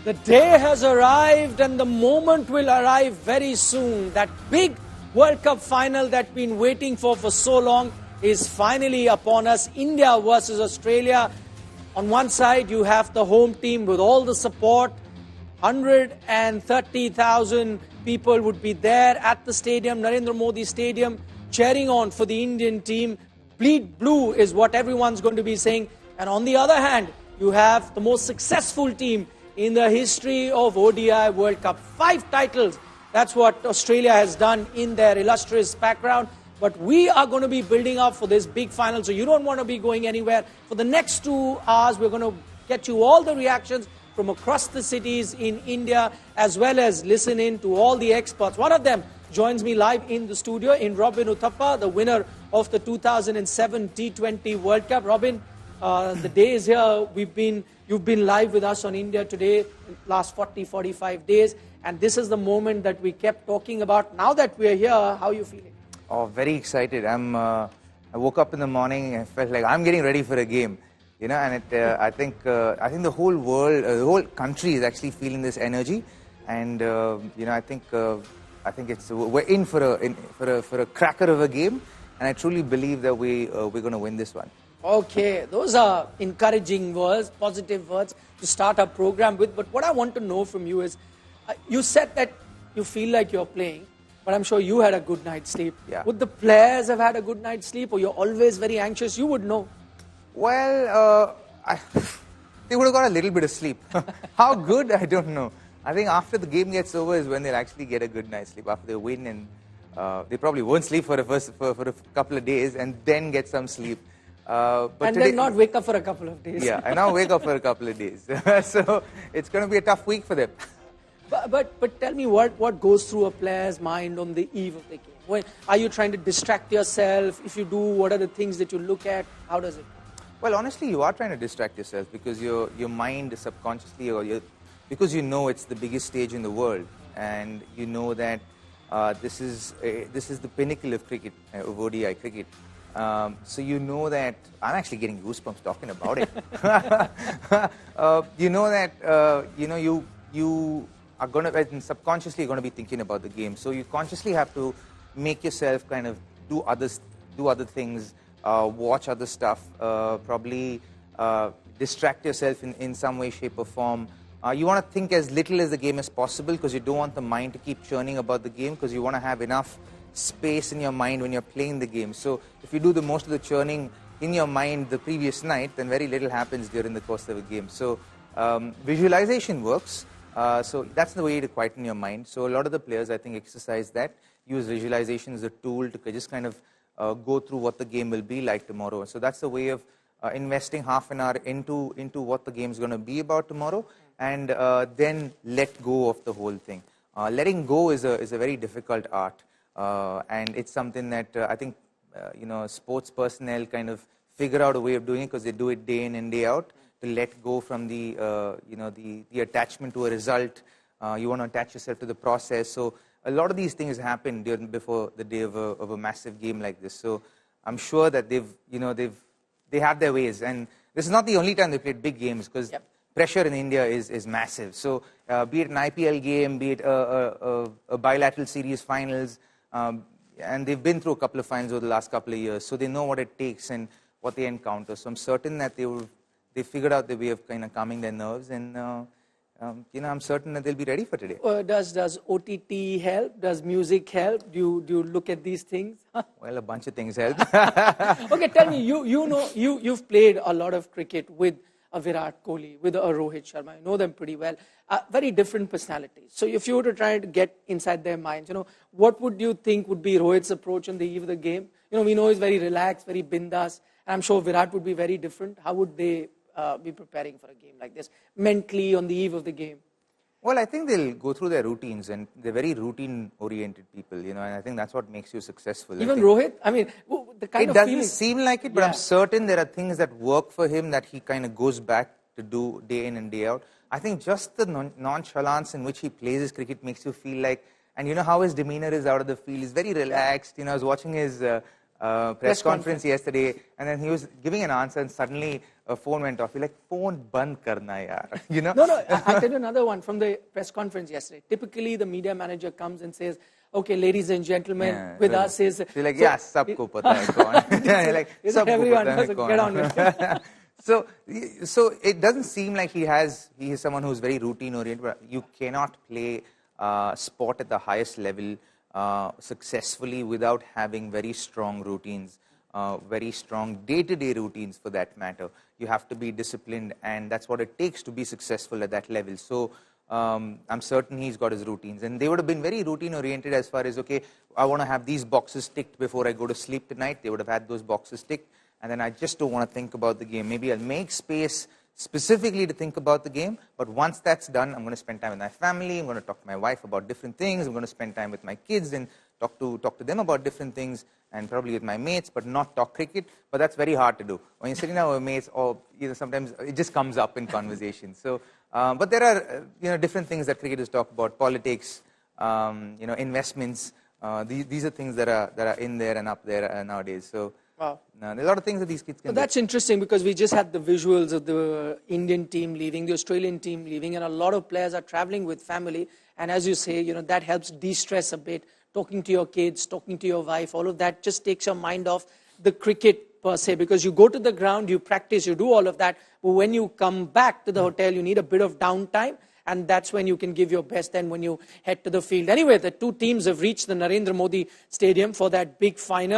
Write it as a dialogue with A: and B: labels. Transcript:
A: The day has arrived and the moment will arrive very soon. That big World Cup final that we've been waiting for so long is finally upon us. India versus Australia. On one side, you have the home team with all the support. 130,000 people would be there at the stadium, Narendra Modi Stadium, cheering on for the Indian team. Bleed blue is what everyone's going to be saying. And on the other hand, you have the most successful team in the history of ODI World Cup. 5 titles. That's what Australia has done in their illustrious background. But we are going to be building up for this big final, so you don't want to be going anywhere. For the next 2 hours, we're going to get you all the reactions from across the cities in India, as well as listen in to all the experts. One of them joins me live in the studio in Robin Uthappa, the winner of the 2007 T20 World Cup. Robin, the day is here. You've been live with us on India Today in the last 40-45 days. And this is the moment that we kept talking about. Now that we're here, how are you feeling?
B: Oh, very excited. I woke up in the morning and felt like I'm getting ready for a game. You know, and I think the whole world, the whole country is actually feeling this energy. And, you know, I think we're in for a cracker of a game. And I truly believe that we're going to win this one.
A: Okay, those are encouraging words, positive words to start our program with. But what I want to know from you is, you said that you feel like you're playing, but I'm sure you had a good night's sleep.
B: Yeah.
A: Would the players have had a good night's sleep, or you're always very anxious? You would know.
B: Well, they would have got a little bit of sleep. How good, I don't know. I think after the game gets over is when they'll actually get a good night's sleep. After they win, and they probably won't sleep for a couple of days and then get some sleep.
A: But and then not wake up for a couple of days.
B: Yeah, and now wake up for a couple of days. So it's going to be a tough week for them.
A: But tell me what goes through a player's mind on the eve of the game? Are you trying to distract yourself? If you do, what are the things that you look at? How does it?
B: Well, honestly, you are trying to distract yourself because your mind is subconsciously, because you know it's the biggest stage in the world, and you know that this is the pinnacle of cricket, of ODI cricket. So you know that I'm actually getting goosebumps talking about it. You know that you are going to subconsciously going to be thinking about the game. So you consciously have to make yourself kind of do other things, watch other stuff, probably distract yourself in some way, shape, or form. You want to think as little as the game as possible because you don't want the mind to keep churning about the game, because you want to have enough space in your mind when you're playing the game. So if you do the most of the churning in your mind the previous night, then very little happens during the course of a game. So visualization works. So that's the way to quieten your mind. So a lot of the players, I think, exercise that, use visualization as a tool to just kind of go through what the game will be like tomorrow. So that's the way of investing half an hour into what the game is going to be about tomorrow, and then let go of the whole thing. Letting go is a very difficult art. And it's something that I think sports personnel kind of figure out a way of doing it, because they do it day in and day out, to let go from the attachment to a result. You want to attach yourself to the process. So a lot of these things happen before the day of a massive game like this. So I'm sure that they have their ways, and this is not the only time they played big games, because pressure in India is massive. So be it an IPL game, be it a bilateral series finals. And they've been through a couple of finals over the last couple of years, so they know what it takes and what they encounter. So I'm certain that they figured out the way of kind of calming their nerves, and I'm certain that they'll be ready for today.
A: Does OTT help? Does music help? Do you look at these things?
B: Well, a bunch of things help.
A: Okay, tell me, you've played a lot of cricket with a Virat Kohli, with a Rohit Sharma. You know them pretty well. Very different personalities. So if you were to try to get inside their minds, what would you think would be Rohit's approach on the eve of the game? We know he's very relaxed, very bindas, and I'm sure Virat would be very different. How would they be preparing for a game like this, mentally on the eve of the game?
B: Well, I think they'll go through their routines, and they're very routine-oriented people, and I think that's what makes you successful.
A: Even Rohit? I mean, the kind of feeling.
B: It doesn't seem like it, but I'm certain there are things that work for him that he kind of goes back to do day in and day out. I think just the nonchalance in which he plays his cricket makes you feel like, and how his demeanor is out of the field. He's very relaxed. I was watching his press conference yesterday, and then he was giving an answer, and suddenly a phone went off. He's like, phone band karna yaar. You know?
A: No, I'll tell you another one from the press conference yesterday. Typically, the media manager comes and says, okay, ladies and gentlemen, with us is...
B: He's like, yeah, sabko pata hai kaun. Like,
A: everyone knows, get on with it.
B: So it doesn't seem like he is someone who's very routine oriented. But you cannot play sport at the highest level successfully without having very strong routines, very strong day-to-day routines for that matter. You have to be disciplined, and that's what it takes to be successful at that level. So I'm certain he's got his routines, and they would have been very routine oriented as far as, okay, I want to have these boxes ticked before I go to sleep tonight. They would have had those boxes ticked, and then I just don't want to think about the game. Maybe I'll make space specifically to think about the game, but once that's done, I'm going to spend time with my family, I'm going to talk to my wife about different things, I'm going to spend time with my kids and talk to them about different things, and probably with my mates, but not talk cricket. But that's very hard to do. When you're sitting down with mates, or sometimes it just comes up in conversation. So, but there are different things that cricketers talk about: politics, investments. These are things that are in there and up there nowadays. So.
A: Wow.
B: There's a lot of things that these kids can do.
A: That's interesting, because we just had the visuals of the Indian team leaving, the Australian team leaving, and a lot of players are traveling with family. And as you say, that helps de-stress a bit. Talking to your kids, talking to your wife, all of that just takes your mind off the cricket per se, because you go to the ground, you practice, you do all of that. But when you come back to the hotel, you need a bit of downtime. And that's when you can give your best, then when you head to the field. Anyway, the two teams have reached the Narendra Modi Stadium for that big final.